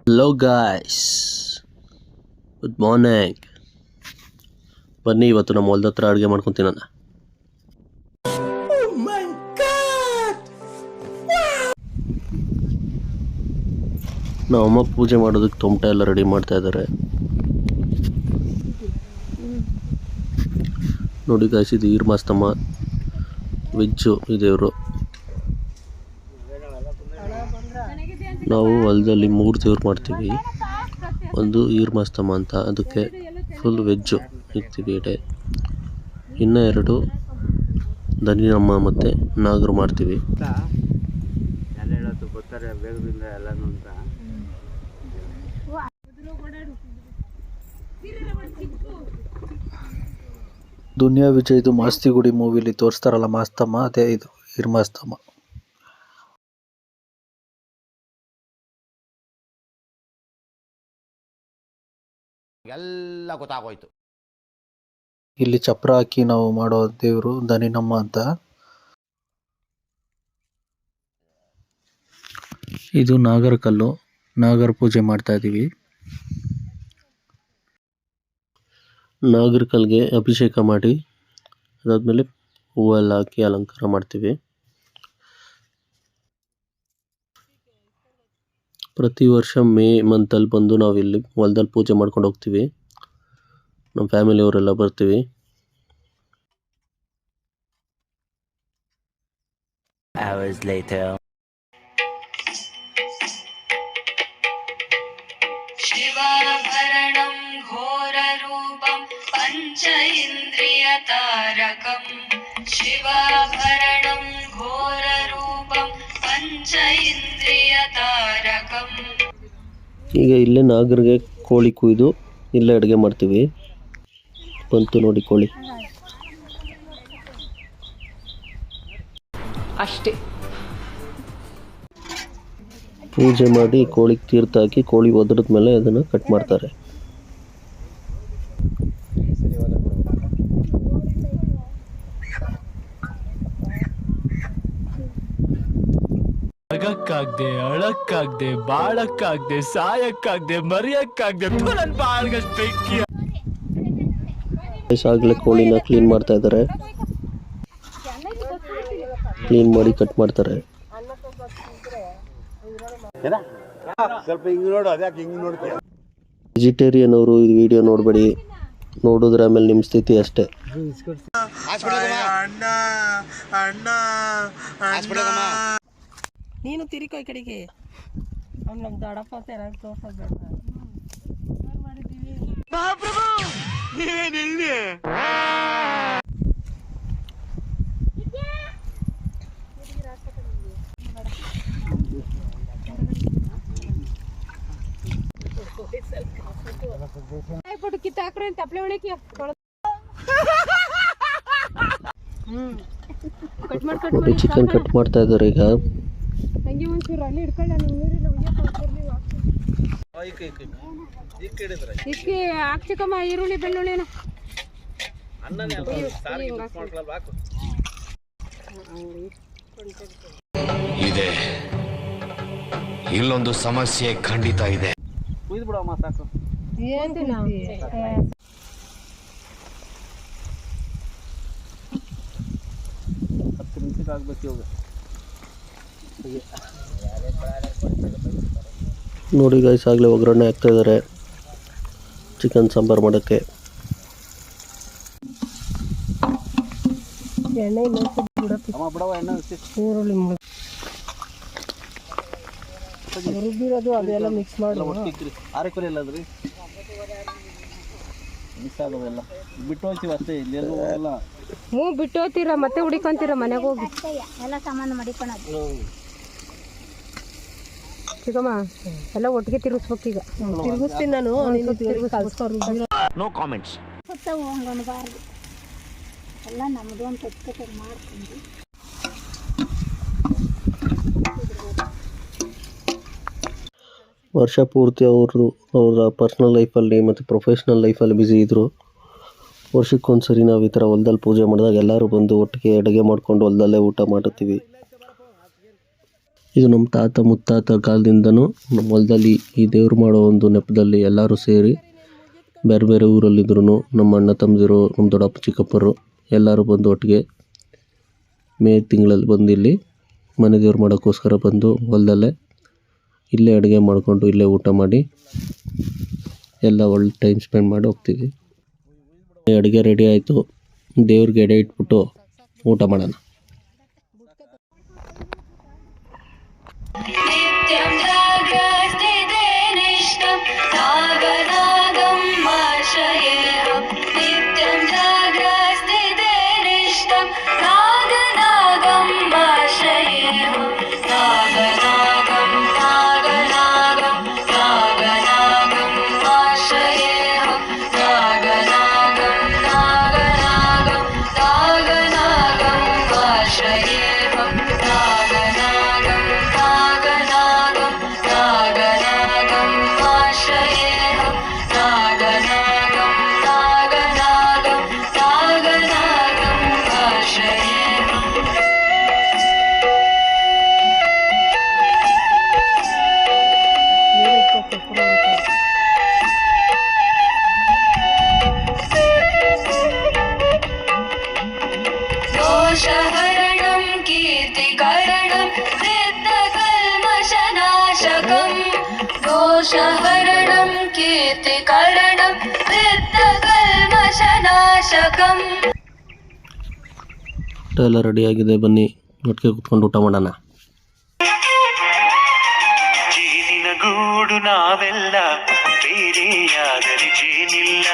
Hello guys, good morning. ಬನ್ನಿ ಇವತ್ತು ನಮ್ಮ ಹೊಲ್ದ ಹತ್ರ ಅಡುಗೆ ಮಾಡ್ಕೊತೀನಿ ನಾನು. ನಮ್ಮ ಅಮ್ಮ ಪೂಜೆ ಮಾಡೋದಕ್ಕೆ ತೊಮಟೆ ಎಲ್ಲ ರೆಡಿ ಮಾಡ್ತಾ ಇದ್ದಾರೆ. ನೋಡಿ ಗಾಯ್ಸ್, ಇದು ಈರ್ಮಾಸ್ತಮ್ಮ ವೆಜ್ಜು ದೇವರು. ನಾವು ಹೊಲದಲ್ಲಿ 3 ದೇವ್ರು ಮಾಡ್ತೀವಿ. ಒಂದು ಈರ್ಮಾಸ್ತಮ್ಮ ಅಂತ, ಅದಕ್ಕೆ ಫುಲ್ ವೆಜ್ಜು ಇಡ್ತೀವಿ ಎಡೆ. ಇನ್ನು 2 ದನಿನಮ್ಮ ಮತ್ತು ನಾಗರು ಮಾಡ್ತೀವಿ. ದುನಿಯಾ ವಿಜಯ್ದು ಮಾಸ್ತಿಗುಡಿ ಮೂವಿಲಿ ತೋರಿಸ್ತಾರಲ್ಲ ಮಾಸ್ತಮ್ಮ, ಅದೇ ಇದು ಈರ್ಮಾಸ್ತಮ್ಮ. ಎಲ್ಲ ಗೊತ್ತಾಗೋಯ್ತು. ಇಲ್ಲಿ ಚಪ್ರ ಹಾಕಿ ನಾವು ಮಾಡೋ ದೇವರು ದನಿನಮ್ಮ ಅಂತ. ಇದು ನಾಗರ ಕಲ್ಲು, ನಾಗರ ಪೂಜೆ ಮಾಡ್ತಾ ಇದ್ದೀವಿ. ನಾಗರ ಕಲ್ಗೆ ಅಭಿಷೇಕ ಮಾಡಿ ಅದಾದಮೇಲೆ ಹೂವೆಲ್ಲ ಹಾಕಿ ಅಲಂಕಾರ ಮಾಡ್ತೀವಿ. ಪ್ರತಿ ವರ್ಷ ಮೇ ಮಂತಲ್ಲಿ ಬಂದು ನಾವಿಲ್ಲಿ ಹೊಲದಲ್ಲಿ ಪೂಜೆ ಮಾಡ್ಕೊಂಡು ಹೋಗ್ತೀವಿ. ನಮ್ಮ ಫ್ಯಾಮಿಲಿಯವರೆಲ್ಲ ಬರ್ತೀವಿ. Hours later. ಶಿವಾಭರಣಂ ಘೋರರೂಪಂ ಪಂಚ ಇಂದ್ರಿಯತಾರಕಂ. ಶಿವಾಭರಣಂ ಘೋರರೂಪಂ ಪಂಚ ಇಂದ್ರಿಯತಾರಕಂ. ಈಗ ಇಲ್ಲೇ ನಾಗರಿಗೆ ಕೋಳಿ ಕುಯ್ದು ಇಲ್ಲೇ ಅಡುಗೆ ಮಾಡ್ತೀವಿ. ಬಂತು ನೋಡಿ ಕೋಳಿ. ಅಷ್ಟೇ. ಪೂಜೆ ಮಾಡಿ ಕೋಳಿಗೆ ತೀರ್ಥ ಹಾಕಿ ಕೋಳಿ ಒದರಿದ ಮೇಲೆ ಅದನ್ನು ಕಟ್ ಮಾಡ್ತಾರೆ. ಅಗಕ್ಕಾಗ್ದೆ, ಅಳಕ್ಕಾಗ್ದೆ, ಬಾಳಕ್ಕಾಗ್ದೆ, ಸಾಯಕ್ಕಾಗ್ದೆ, ಮರಿಯಕ್ಕಾಗ್ದೆ, ನನ್ನ ಬಾಳ್ಗಷ್ಟು ಬೆಂಕಿ. ಆಗಲೇ ಕೋಳಿನ ಕ್ಲೀನ್ ಮಾಡ್ತಾ ಇದ್ದಾರೆ. ಕ್ಲೀನ್ ಮಾಡಿ ಕಟ್ ಮಾಡ್ತಾರೆ. ವೆಜಿಟೇರಿಯನ್ ಅವರು ಈ ವಿಡಿಯೋ ನೋಡಬೇಡಿ, ನೋಡಿದ್ರೆ ಆಮೇಲೆ ನಿಮ್ಮ ಸ್ಥಿತಿ ಅಷ್ಟೇ. ನೀನು ತಿರಿಕೋ ಈ ಕಡೆಗೆ. ಅವ್ನು ನಮ್ಮ ದೊಡ್ಡಪ್ಪ ಅಂತ ಯಾರು ತೋರ್ಸೋದು ಕಿತ್ತಾಕ್ರೆ ಅಂತ ತಪ್ಪಲೆ ಒಳಕ್ಕೆ ಚಿಕನ್ ಕಟ್ ಮಾಡ್ತಾ ಇದ್ದಾರೆ ಈಗ. ಹಂಗೆ ಒಂಚೂರು ಅಲ್ಲಿ ಹಿಡ್ಕೊಳ್ಳ ನೀರಿಲ್ಲ ಇದಕ್ಕೆ ಹಾಕ್ಚಿಕಮ್ಮ ಈರುಳ್ಳಿ ಬೆಳ್ಳುಳ್ಳಿನ ಇದೆ. ಇಲ್ಲೊಂದು ಸಮಸ್ಯೆ ಖಂಡಿತ ಇದೆ. ಏನಿಲ್ಲ ನೋಡಿ ಗೈಸ್, ಆಗಲೇ ಒಗ್ಗರಣೆ ಹಾಕ್ತಾ ಇದ್ದಾರೆ ಚಿಕನ್ ಸಾಂಬಾರು ಮಾಡೋಕ್ಕೆ. ಎಣ್ಣೆ ರುಬ್ಬಿರೋದು ಅದೆಲ್ಲ ಮಿಕ್ಸ್ ಮಾಡಿ ಬಿಟ್ಟು ಹೋಗ್ತೀರಾ, ಮತ್ತೆ ಹುಡಿಕೊಂತೀರ ಮನೆಗೆ ಹೋಗಿ ಎಲ್ಲ ಸಾಮಾನು ಮಾಡಿಕೊಳ್ಳೋದು. ಚಿಕ್ಕಮ್ಮ ಎಲ್ಲ ಒಟ್ಟಿಗೆ ತಿರುಗಿಸ್ಬೇಕೀಗ. ತಿರುಗಿಸ್ತೀನಿ ನಾನು, ನೋ ಕಾಮೆಂಟ್ಸ್. ಎಲ್ಲ ನಮ್ಮದು ಒಂದು ಸ್ವಚ್ಛತೆ ಮಾಡ್ಕೊಂಡು ವರ್ಷ ಪೂರ್ತಿ ಅವರ ಪರ್ಸ್ನಲ್ ಲೈಫಲ್ಲಿ ಮತ್ತು ಪ್ರೊಫೆಷ್ನಲ್ ಲೈಫಲ್ಲಿ ಬ್ಯುಸಿ ಇದ್ದರು. ವರ್ಷಕ್ಕೊಂದ್ಸರಿ ನಾವು ಈ ಥರ ಹೊಲದಲ್ಲಿ ಪೂಜೆ ಮಾಡಿದಾಗ ಎಲ್ಲರೂ ಬಂದು ಒಟ್ಟಿಗೆ ಅಡುಗೆ ಮಾಡ್ಕೊಂಡು ಹೊಲದಲ್ಲೇ ಊಟ ಮಾಡುತ್ತೀವಿ. ಇದು ನಮ್ಮ ತಾತ ಮುತ್ತಾತ ಕಾಲದಿಂದನೂ ನಮ್ಮ ಹೊಲದಲ್ಲಿ ಈ ದೇವ್ರು ಮಾಡೋ ಒಂದು ನೆಪದಲ್ಲಿ ಎಲ್ಲರೂ ಸೇರಿ ಬೇರೆ ಬೇರೆ ಊರಲ್ಲಿದ್ರು ನಮ್ಮ ಅಣ್ಣ ತಮ್ಮದಿರು ನಮ್ಮ ದೊಡ್ಡಪ್ಪ ಚಿಕ್ಕಪ್ಪರು ಎಲ್ಲರೂ ಬಂದು ಒಟ್ಟಿಗೆ ಮೇ ತಿಂಗಳಲ್ಲಿ ಬಂದು ಇಲ್ಲಿ ಮನೆ ದೇವ್ರು ಮಾಡೋಕ್ಕೋಸ್ಕರ ಬಂದು ಹೊಲದಲ್ಲೇ ಇಲ್ಲೇ ಅಡುಗೆ ಮಾಡಿಕೊಂಡು ಇಲ್ಲೇ ಊಟ ಮಾಡಿ ಎಲ್ಲ ಒಳ್ಳೆ ಟೈಮ್ ಸ್ಪೆಂಡ್ ಮಾಡಿ ಹೋಗ್ತೀವಿ. ಅಡುಗೆ ರೆಡಿ ಆಯಿತು, ದೇವ್ರಿಗೆ ಎಡೆ ಇಟ್ಬಿಟ್ಟು ಊಟ ಮಾಡೋಣ. नित्यं जाग्रस्थिते निष्ठं नागनागं आश्रयेऽहं नित्यं जाग्रस्थिते निष्ठं नागनागं आश्रयेऽहं नागनागं नागनागं नागनागं आश्रयेऽहं नागनागं नागनागं नागनागं आश्रयेऽहं नागनागं नागनागं नागनागं आश्रयेऽहं नागनागं नागनागं नागनागं आश्रयेऽहं दोषहरणं कीर्तिकरणं वृद्धकल्मषनाशकं दोषहरणं कीर्तिकरणं वृद्धकल्मषनाशकम् ಊಟ ಎಲ್ಲ ರೆಡಿಯಾಗಿದೆ, ಬನ್ನಿ ಒಟ್ಟಿಗೆ ಕೂತ್ಕೊಂಡು ಊಟ ಮಾಡೋಣ. ಜೇನಿನ ಗೂಡು ನಾವೆಲ್ಲ ಬೇರೆಯಾದರೆ ಜೇನಿಲ್ಲ.